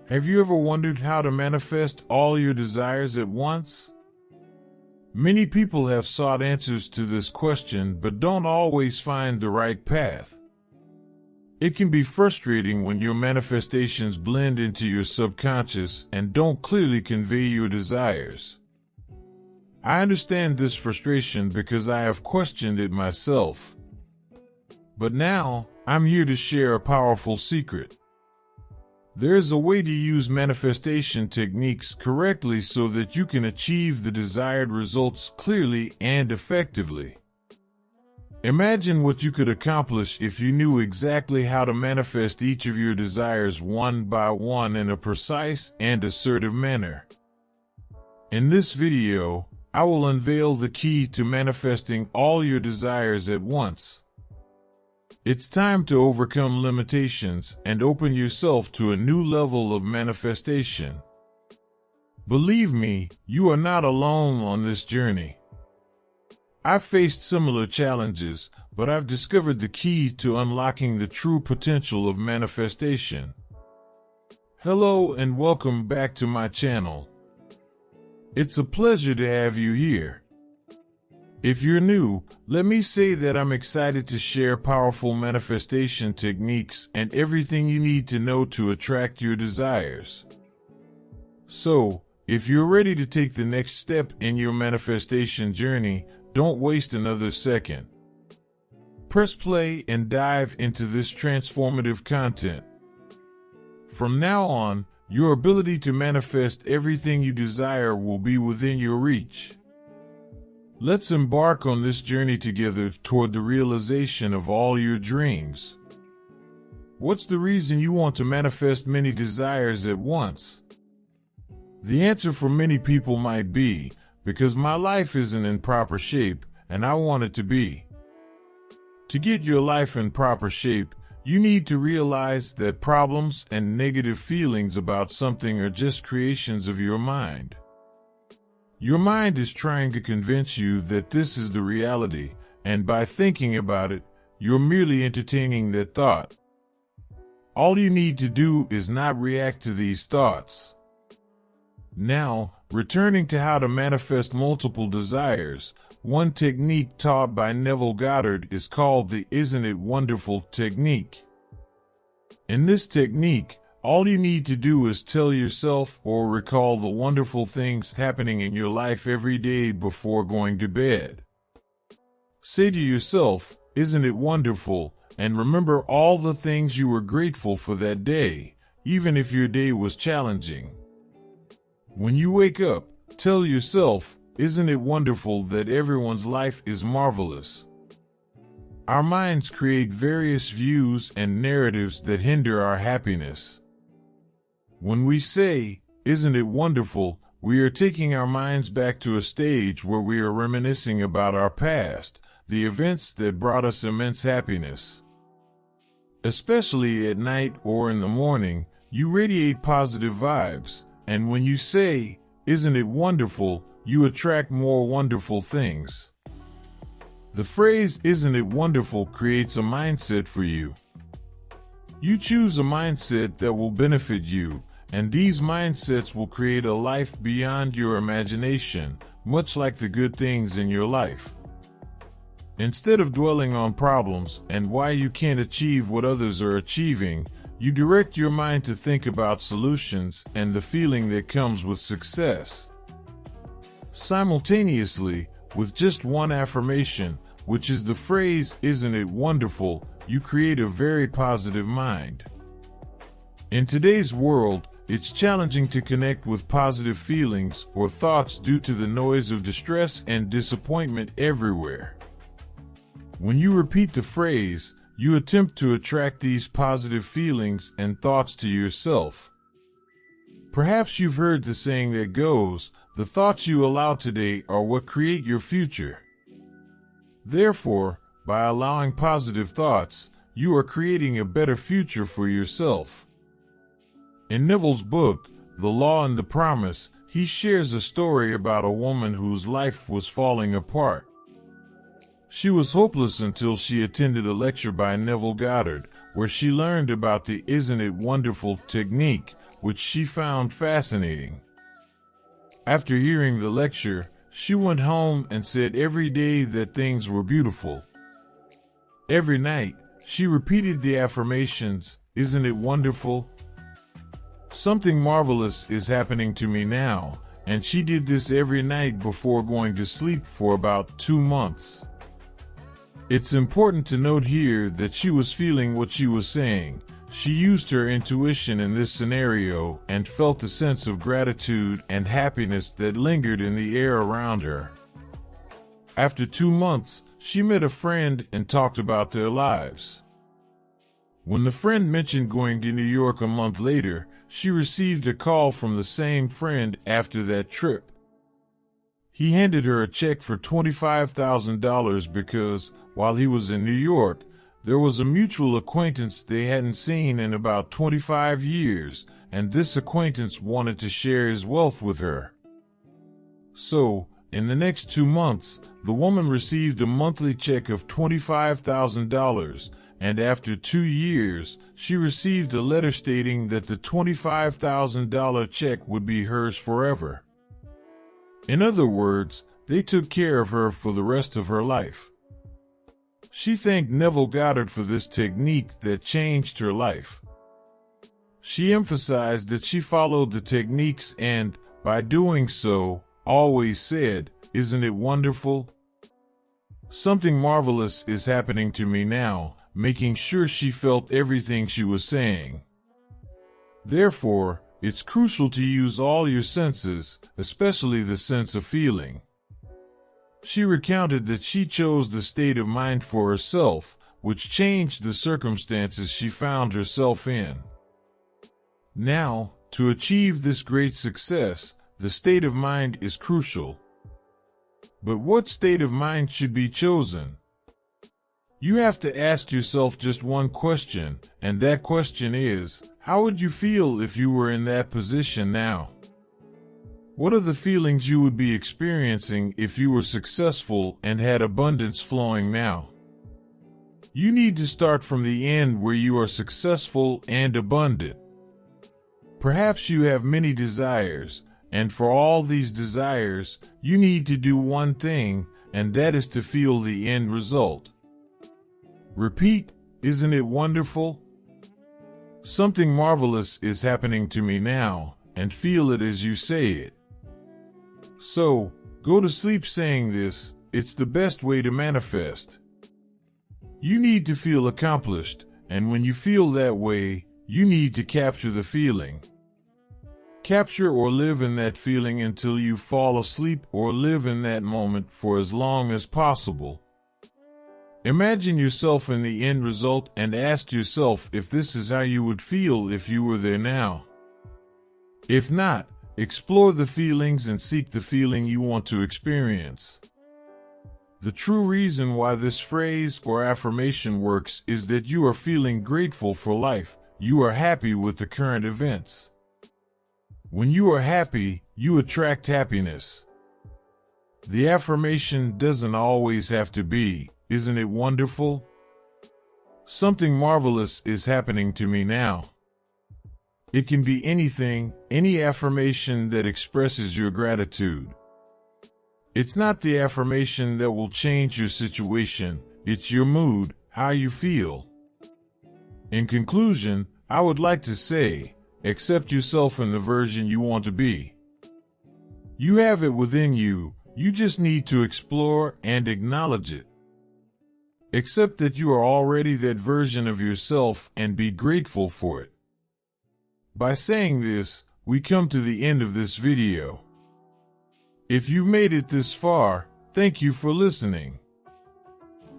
Have you ever wondered how to manifest all your desires at once? Many people have sought answers to this question but don't always find the right path. It can be frustrating when your manifestations blend into your subconscious and don't clearly convey your desires. I understand this frustration because I have questioned it myself. But now, I'm here to share a powerful secret. There is a way to use manifestation techniques correctly so that you can achieve the desired results clearly and effectively. Imagine what you could accomplish if you knew exactly how to manifest each of your desires one by one in a precise and assertive manner. In this video, I will unveil the key to manifesting all your desires at once. It's time to overcome limitations and open yourself to a new level of manifestation. Believe me, you are not alone on this journey. I've faced similar challenges, but I've discovered the key to unlocking the true potential of manifestation. Hello and welcome back to my channel. It's a pleasure to have you here. If you're new, let me say that I'm excited to share powerful manifestation techniques and everything you need to know to attract your desires. So, if you're ready to take the next step in your manifestation journey, don't waste another second. Press play and dive into this transformative content. From now on, your ability to manifest everything you desire will be within your reach. Let's embark on this journey together toward the realization of all your dreams. What's the reason you want to manifest many desires at once? The answer for many people might be, because my life isn't in proper shape and I want it to be. To get your life in proper shape, you need to realize that problems and negative feelings about something are just creations of your mind. Your mind is trying to convince you that this is the reality, and by thinking about it, you're merely entertaining that thought. All you need to do is not react to these thoughts. Now, returning to how to manifest multiple desires, one technique taught by Neville Goddard is called the "Isn't It Wonderful" technique. In this technique, all you need to do is tell yourself or recall the wonderful things happening in your life every day before going to bed. Say to yourself, "Isn't it wonderful?" and remember all the things you were grateful for that day, even if your day was challenging. When you wake up, tell yourself, "Isn't it wonderful that everyone's life is marvelous?" Our minds create various views and narratives that hinder our happiness. When we say, "Isn't it wonderful?" we are taking our minds back to a stage where we are reminiscing about our past, the events that brought us immense happiness. Especially at night or in the morning, you radiate positive vibes, and when you say, "Isn't it wonderful?" you attract more wonderful things. The phrase "Isn't it wonderful" creates a mindset for you. You choose a mindset that will benefit you, and these mindsets will create a life beyond your imagination, much like the good things in your life. Instead of dwelling on problems and why you can't achieve what others are achieving, you direct your mind to think about solutions and the feeling that comes with success. Simultaneously, with just one affirmation, which is the phrase "Isn't it wonderful?" you create a very positive mind. In today's world, it's challenging to connect with positive feelings or thoughts due to the noise of distress and disappointment everywhere. When you repeat the phrase, you attempt to attract these positive feelings and thoughts to yourself. Perhaps you've heard the saying that goes, "The thoughts you allow today are what create your future." Therefore, by allowing positive thoughts, you are creating a better future for yourself. In Neville's book, The Law and the Promise, he shares a story about a woman whose life was falling apart. She was hopeless until she attended a lecture by Neville Goddard, where she learned about the "Isn't It Wonderful" technique, which she found fascinating. After hearing the lecture, she went home and said every day that things were beautiful. Every night, she repeated the affirmations, "Isn't it wonderful? Something marvelous is happening to me now," and she did this every night before going to sleep for about 2 months. It's important to note here that she was feeling what she was saying. She used her intuition in this scenario and felt a sense of gratitude and happiness that lingered in the air around her. After 2 months, she met a friend and talked about their lives. When the friend mentioned going to New York a month later, she received a call from the same friend after that trip. He handed her a check for $25,000 because, while he was in New York, there was a mutual acquaintance they hadn't seen in about 25 years, and this acquaintance wanted to share his wealth with her. So, in the next 2 months, the woman received a monthly check of $25,000, and after 2 years, she received a letter stating that the $25,000 check would be hers forever. In other words, they took care of her for the rest of her life. She thanked Neville Goddard for this technique that changed her life. She emphasized that she followed the techniques and, by doing so, always said, "Isn't it wonderful? Something marvelous is happening to me now," making sure she felt everything she was saying. Therefore, it's crucial to use all your senses, especially the sense of feeling. She recounted that she chose the state of mind for herself, which changed the circumstances she found herself in. Now, to achieve this great success, the state of mind is crucial. But what state of mind should be chosen? You have to ask yourself just one question, and that question is, how would you feel if you were in that position now? What are the feelings you would be experiencing if you were successful and had abundance flowing now? You need to start from the end where you are successful and abundant. Perhaps you have many desires, and for all these desires, you need to do one thing, and that is to feel the end result. Repeat, "Isn't it wonderful? Something marvelous is happening to me now," and feel it as you say it. So, go to sleep saying this. It's the best way to manifest. You need to feel accomplished, and when you feel that way, you need to capture the feeling. Capture or live in that feeling until you fall asleep, or live in that moment for as long as possible. Imagine yourself in the end result and ask yourself if this is how you would feel if you were there now. If not, explore the feelings and seek the feeling you want to experience. The true reason why this phrase or affirmation works is that you are feeling grateful for life. You are happy with the current events. When you are happy, you attract happiness. The affirmation doesn't always have to be, "Isn't it wonderful? Something marvelous is happening to me now." It can be anything, any affirmation that expresses your gratitude. It's not the affirmation that will change your situation, it's your mood, how you feel. In conclusion, I would like to say, accept yourself in the version you want to be. You have it within you, you just need to explore and acknowledge it. Accept that you are already that version of yourself and be grateful for it. By saying this, we come to the end of this video. If you've made it this far, thank you for listening.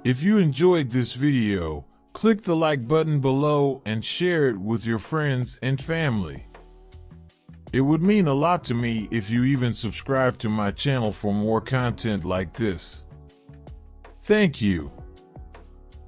If you enjoyed this video, click the like button below and share it with your friends and family. It would mean a lot to me if you even subscribe to my channel for more content like this. Thank you.